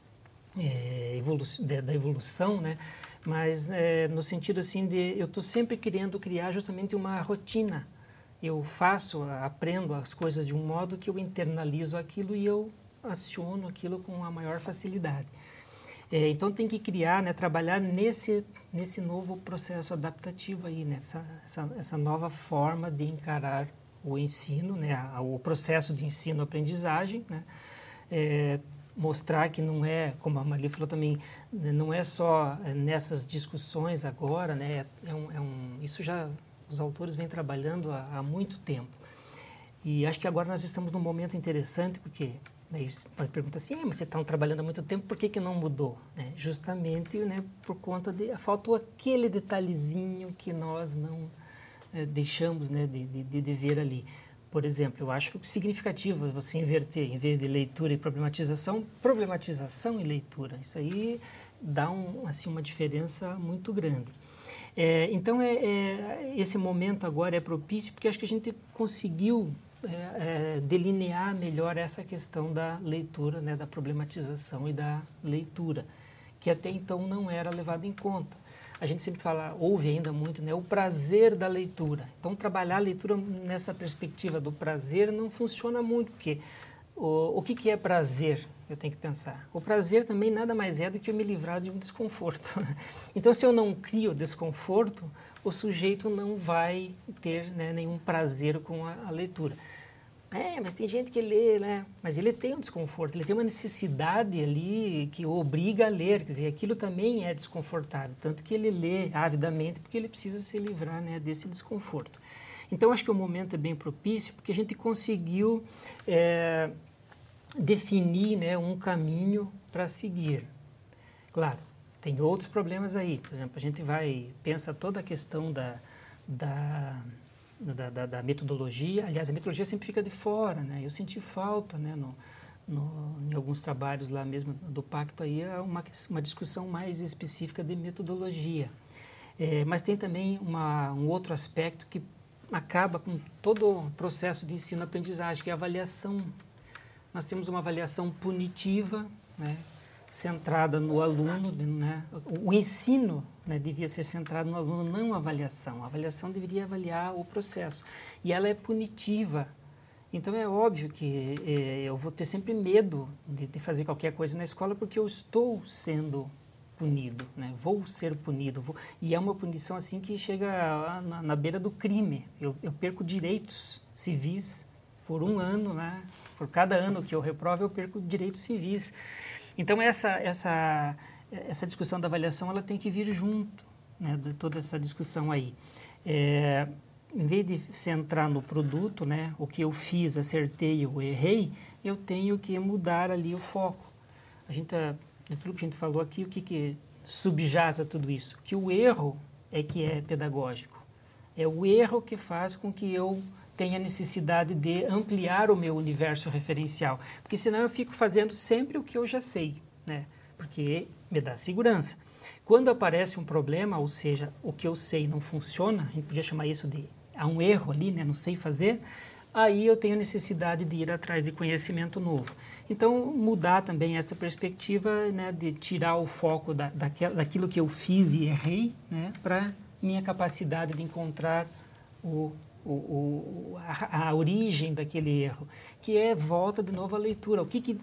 da evolução, né? Mas no sentido assim de eu estou sempre querendo criar justamente uma rotina. Eu aprendo as coisas de um modo que eu internalizo aquilo e eu aciono aquilo com a maior facilidade. Então tem que criar, né, trabalhar nesse novo processo adaptativo aí, né, essa nova forma de encarar o ensino, né, o processo de ensino-aprendizagem, né, mostrar que não é, como a Marli falou também, não é só nessas discussões agora, né, isso já os autores vêm trabalhando há muito tempo. E acho que agora nós estamos num momento interessante, porque daí você pode perguntar assim, mas você está trabalhando há muito tempo, por que não mudou? Justamente, né, por conta faltou aquele detalhezinho que nós não deixamos, né, de ver ali. Por exemplo, eu acho significativo você inverter, em vez de leitura e problematização e leitura. Isso aí dá uma diferença muito grande. Então, esse momento agora é propício, porque acho que a gente conseguiu delinear melhor essa questão da leitura, né, da problematização e da leitura, que até então não era levado em conta. A gente sempre ouve ainda muito, né, o prazer da leitura. Então, trabalhar a leitura nessa perspectiva do prazer não funciona muito, porque o que é prazer? Eu tenho que pensar. O prazer também nada mais é do que eu me livrar de um desconforto. Então, se eu não crio desconforto, o sujeito não vai ter, né, nenhum prazer com a leitura. Mas tem gente que lê, né? Mas ele tem um desconforto, ele tem uma necessidade ali que o obriga a ler, quer dizer, aquilo também é desconfortável, tanto que ele lê avidamente porque ele precisa se livrar, né, desse desconforto. Então, acho que o momento é bem propício porque a gente conseguiu definir, né, um caminho para seguir. Claro, tem outros problemas aí, por exemplo, a gente pensa toda a questão da metodologia. Aliás, a metodologia sempre fica de fora, né? Eu senti falta, né, em alguns trabalhos lá mesmo do Pacto, aí uma discussão mais específica de metodologia. Mas tem também um outro aspecto que acaba com todo o processo de ensino-aprendizagem, que é a avaliação. Nós temos uma avaliação punitiva, né, centrada no aluno, né? O ensino, né, devia ser centrado no aluno, não a avaliação. A avaliação deveria avaliar o processo. E ela é punitiva. Então, é óbvio que eu vou ter sempre medo de fazer qualquer coisa na escola porque eu estou sendo punido, né? Vou ser punido. E é uma punição assim que chega na beira do crime. Eu perco direitos civis por um ano, né? Por cada ano que eu reprovo, eu perco direitos civis. Então, essa discussão da avaliação ela tem que vir junto, né, de toda essa discussão aí. Em vez de centrar no produto, né, o que eu fiz, acertei ou errei, eu tenho que mudar ali o foco. De tudo que a gente falou aqui, o que subjaz a tudo isso? Que o erro é que é pedagógico. É o erro que faz com que eu tenha necessidade de ampliar o meu universo referencial. Porque senão eu fico fazendo sempre o que eu já sei, né? Porque me dá segurança. Quando aparece um problema, ou seja, o que eu sei não funciona, a gente podia chamar isso de há um erro ali, né? Não sei fazer, aí eu tenho necessidade de ir atrás de conhecimento novo. Então, mudar também essa perspectiva, né, de tirar o foco daquilo que eu fiz e errei, né, para minha capacidade de encontrar a origem daquele erro, que é volta de novo à leitura. O que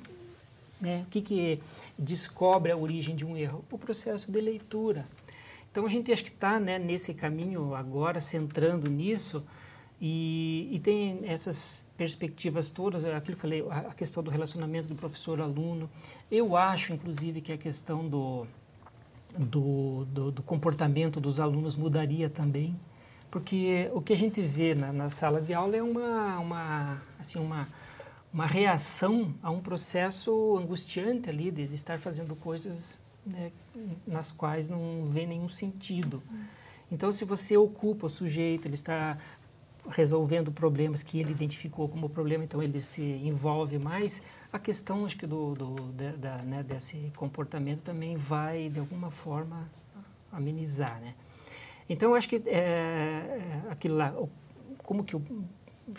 descobre a origem de um erro? O processo de leitura. Então, a gente acho que está, né, nesse caminho agora, centrando nisso, e tem essas perspectivas todas, aquilo que eu falei, a questão do relacionamento do professor-aluno. Eu acho, inclusive, que a questão do comportamento dos alunos mudaria também, porque o que a gente vê na sala de aula é uma reação a um processo angustiante ali de estar fazendo coisas, né, nas quais não vê nenhum sentido. Então, se você ocupa o sujeito, ele está resolvendo problemas que ele identificou como problema, então ele se envolve mais, a questão, acho que, desse comportamento também vai, de alguma forma, amenizar, né? Então, acho que aquilo lá, como que a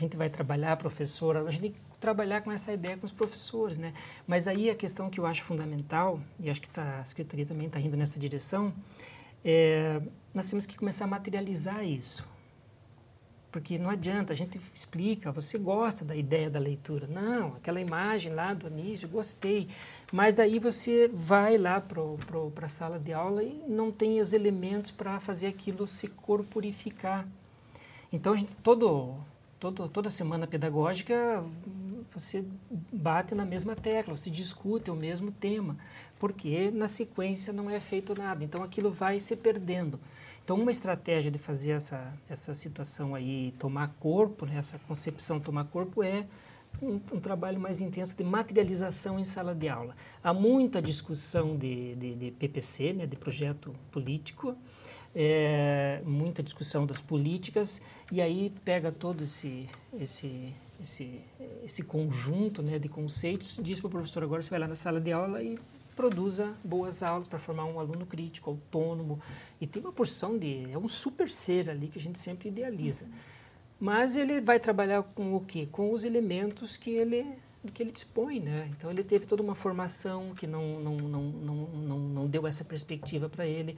gente vai trabalhar, professora, a gente tem que trabalhar com essa ideia com os professores, né? Mas aí a questão que eu acho fundamental, e acho que a Secretaria também está indo nessa direção, nós temos que começar a materializar isso. Porque não adianta, a gente explica, você gosta da ideia da leitura. Não, aquela imagem lá do Anísio, gostei. Mas aí você vai lá para a sala de aula e não tem os elementos para fazer aquilo se corporificar. Então, a gente, toda semana pedagógica, você bate na mesma tecla, você discute o mesmo tema, porque na sequência não é feito nada. Então, aquilo vai se perdendo. Então, uma estratégia de fazer essa situação aí tomar corpo, né, essa concepção tomar corpo, é um trabalho mais intenso de materialização em sala de aula. Há muita discussão de PPC, né, de projeto político, muita discussão das políticas, e aí pega todo esse conjunto, né, de conceitos, diz para o professor: agora você vai lá na sala de aula e produza boas aulas para formar um aluno crítico, autônomo, e tem uma porção é um super ser ali que a gente sempre idealiza. Mas ele vai trabalhar com o quê? Com os elementos que ele dispõe, né? Então, ele teve toda uma formação que não deu essa perspectiva para ele.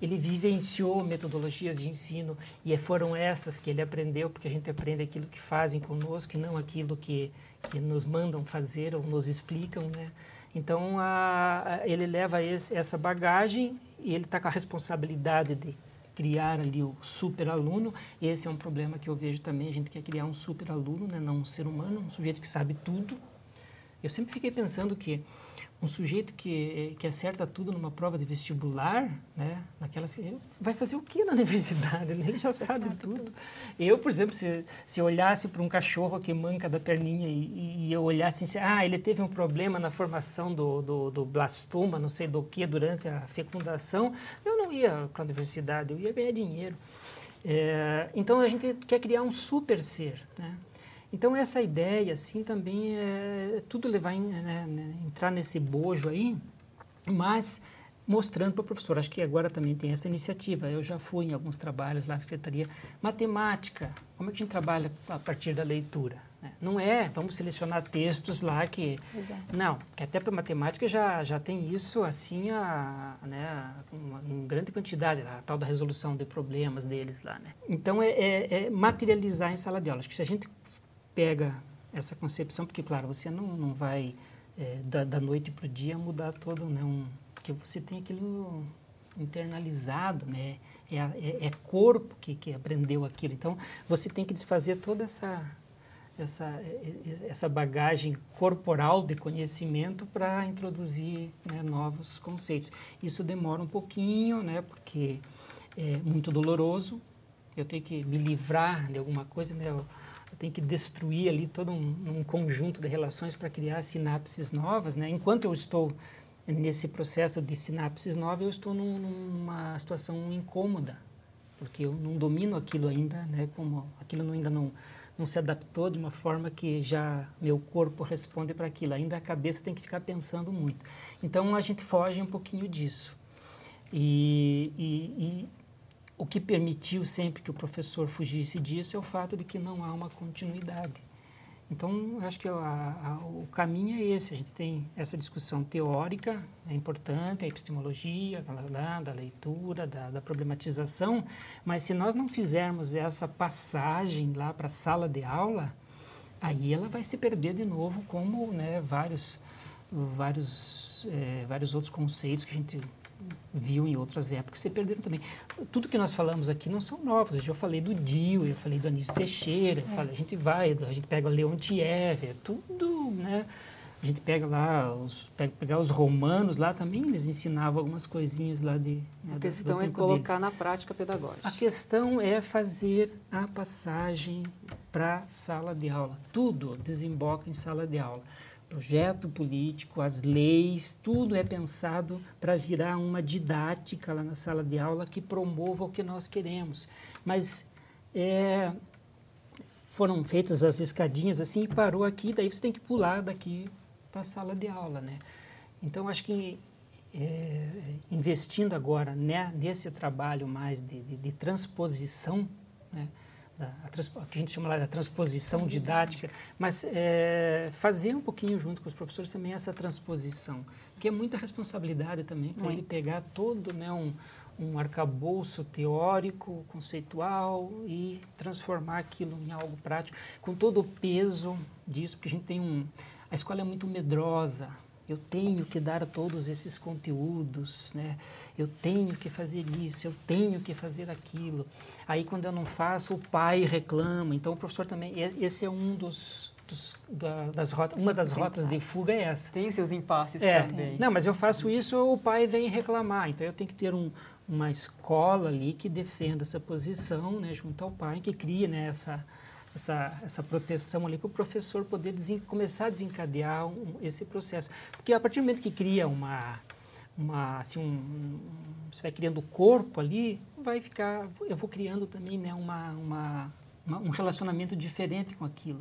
Ele vivenciou metodologias de ensino e foram essas que ele aprendeu, porque a gente aprende aquilo que fazem conosco e não aquilo que nos mandam fazer ou nos explicam, né? Então, ele leva essa bagagem e ele está com a responsabilidade de criar ali o super-aluno. Esse é um problema que eu vejo também. A gente quer criar um super-aluno, né? Não um ser humano, um sujeito que sabe tudo. Eu sempre fiquei pensando que um sujeito que acerta tudo numa prova de vestibular, né? Vai fazer o quê na universidade? Ele já sabe tudo. Eu, por exemplo, se eu olhasse para um cachorro que manca da perninha e eu olhasse assim, ele teve um problema na formação do blastoma, não sei do que, durante a fecundação, eu não ia para a universidade, eu ia ganhar dinheiro. Então, a gente quer criar um super ser, né? Então, essa ideia, assim, também tudo vai entrar nesse bojo aí, mas mostrando para o professor. Acho que agora também tem essa iniciativa. Eu já fui em alguns trabalhos lá na Secretaria. Matemática, como é que a gente trabalha a partir da leitura? Né? Não vamos selecionar textos lá que... Exato. Não, porque até para matemática já tem isso, assim, em grande quantidade, a tal da resolução de problemas deles lá, né? Então, materializar em sala de aula. Acho que se a gente pega essa concepção, porque, claro, você não vai da noite para o dia mudar todo, né? Porque você tem aquilo internalizado, né? É corpo que aprendeu aquilo. Então, você tem que desfazer toda essa bagagem corporal de conhecimento para introduzir, né, novos conceitos. Isso demora um pouquinho, né? Porque é muito doloroso. Eu tenho que me livrar de alguma coisa, né? Eu tenho que destruir ali todo um conjunto de relações para criar sinapses novas, né? Enquanto eu estou nesse processo de sinapses novas, eu estou numa situação incômoda, porque eu não domino aquilo ainda, né, como aquilo ainda não se adaptou de uma forma que já meu corpo responde para aquilo. Ainda a cabeça tem que ficar pensando muito. Então, a gente foge um pouquinho disso. E o que permitiu sempre que o professor fugisse disso é o fato de que não há uma continuidade. Então, acho que o caminho é esse. A gente tem essa discussão teórica, é importante, a epistemologia, da leitura, da problematização, mas se nós não fizermos essa passagem lá para a sala de aula, aí ela vai se perder de novo, como, né, vários outros conceitos que a gente viu em outras épocas se perderam também. Tudo que nós falamos aqui não são novos. Eu já falei do Dio, eu falei do Anísio Teixeira, a gente pega o Leontiev, é tudo, né? A gente pega lá, pegar os romanos lá também, eles ensinavam algumas coisinhas lá de... Né, a questão é colocar na prática pedagógica. A questão é fazer a passagem para a sala de aula. Tudo desemboca em sala de aula. Projeto político, as leis, tudo é pensado para virar uma didática lá na sala de aula que promova o que nós queremos. Mas foram feitas as escadinhas assim e parou aqui, daí você tem que pular daqui para a sala de aula, né? Então, acho que investindo agora, né, nesse trabalho mais de transposição, né, o que a gente chama lá da transposição didática, mas fazer um pouquinho junto com os professores também essa transposição, que é muita responsabilidade também para ele pegar todo, né, um arcabouço teórico, conceitual e transformar aquilo em algo prático, com todo o peso disso, porque a gente tem a escola é muito medrosa. Eu tenho que dar todos esses conteúdos, né? Eu tenho que fazer isso, eu tenho que fazer aquilo. Aí, quando eu não faço, o pai reclama. Então, o professor também... Esse é uma das rotas de fuga é essa. Tem os seus impasses também. Não, mas eu faço isso, o pai vem reclamar. Então, eu tenho que ter uma escola ali que defenda essa posição, né, junto ao pai, que cria, né, essa proteção ali para o professor poder começar a desencadear esse processo. Porque a partir do momento que cria você vai criando o corpo ali, eu vou criando também, né, um relacionamento diferente com aquilo.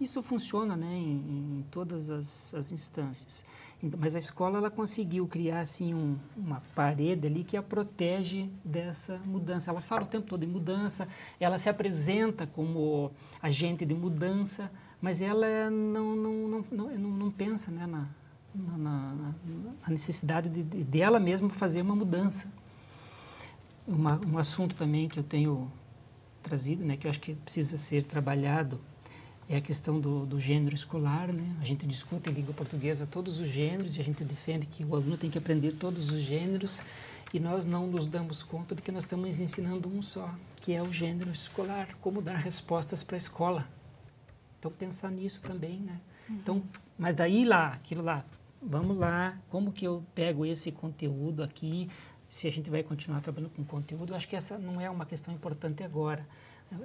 Isso funciona, né, em todas as instâncias. Mas a escola ela conseguiu criar assim, uma parede ali que a protege dessa mudança. Ela fala o tempo todo em mudança, ela se apresenta como agente de mudança, mas ela não pensa, né, na necessidade dela mesma fazer uma mudança. Um assunto também que eu tenho trazido, né, que eu acho que precisa ser trabalhado, é a questão do gênero escolar, né? A gente discute em língua portuguesa todos os gêneros e a gente defende que o aluno tem que aprender todos os gêneros e nós não nos damos conta de que nós estamos ensinando um só, que é o gênero escolar, como dar respostas para a escola. Então, pensar nisso também, né? Então, mas daí vamos lá, como que eu pego esse conteúdo aqui, se a gente vai continuar trabalhando com conteúdo, eu acho que essa não é uma questão importante agora.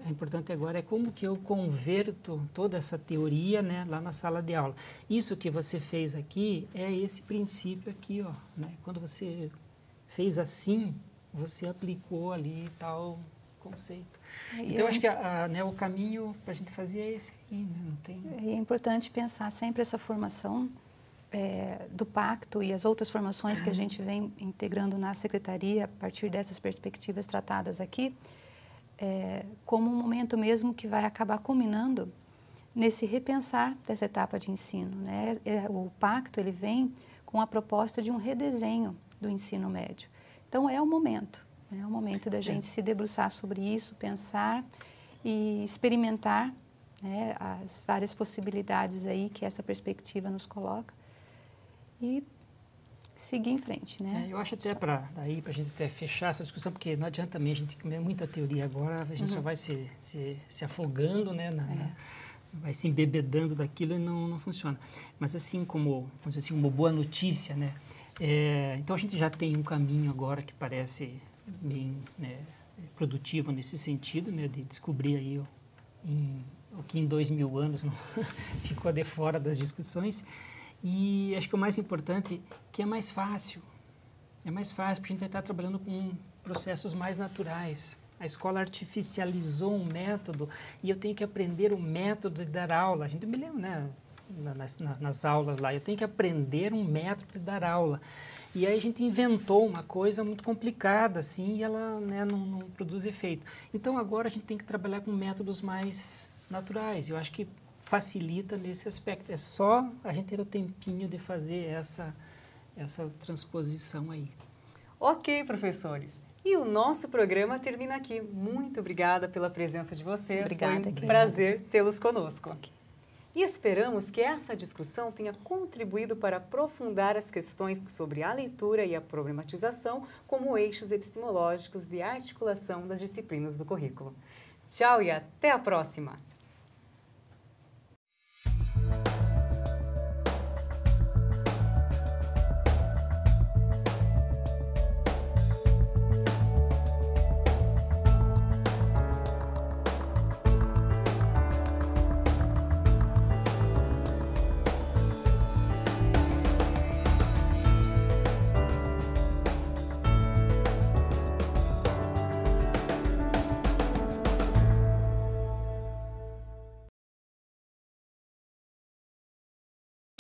O importante agora é como que eu converto toda essa teoria, né, lá na sala de aula. Isso que você fez aqui é esse princípio aqui, ó, né? Quando você fez assim, você aplicou ali tal conceito. Então, eu acho que né, o caminho para a gente fazer é esse aí, né? Não tem... É importante pensar sempre essa formação do pacto e as outras formações que a gente vem integrando na secretaria a partir dessas perspectivas tratadas aqui, como um momento mesmo que vai acabar culminando nesse repensar dessa etapa de ensino, né? O pacto ele vem com a proposta de um redesenho do ensino médio. Então é o momento da gente se debruçar sobre isso, pensar e experimentar, né, as várias possibilidades aí que essa perspectiva nos coloca e seguir em frente, né? Eu acho até para a gente até fechar essa discussão, porque não adianta também a gente comer muita teoria agora, a gente só vai se afogando, né, vai se embebedando daquilo e não funciona. Mas assim como, vamos dizer assim, uma boa notícia, né? Então a gente já tem um caminho agora que parece bem, né, produtivo nesse sentido, né, de descobrir aí o que em 2000 anos não ficou de fora das discussões. E acho que o mais importante é que é mais fácil. É mais fácil, porque a gente vai estar trabalhando com processos mais naturais. A escola artificializou um método e eu tenho que aprender o método de dar aula. A gente me lembra, né, nas aulas lá, eu tenho que aprender um método de dar aula. E aí a gente inventou uma coisa muito complicada, assim, e ela, né, não produz efeito. Então, agora a gente tem que trabalhar com métodos mais naturais. Eu acho que facilita nesse aspecto. É só a gente ter o tempinho de fazer essa transposição aí. Ok, professores. E o nosso programa termina aqui. Muito obrigada pela presença de vocês. Obrigada. Foi um prazer tê-los conosco. E esperamos que essa discussão tenha contribuído para aprofundar as questões sobre a leitura e a problematização como eixos epistemológicos de articulação das disciplinas do currículo. Tchau e até a próxima!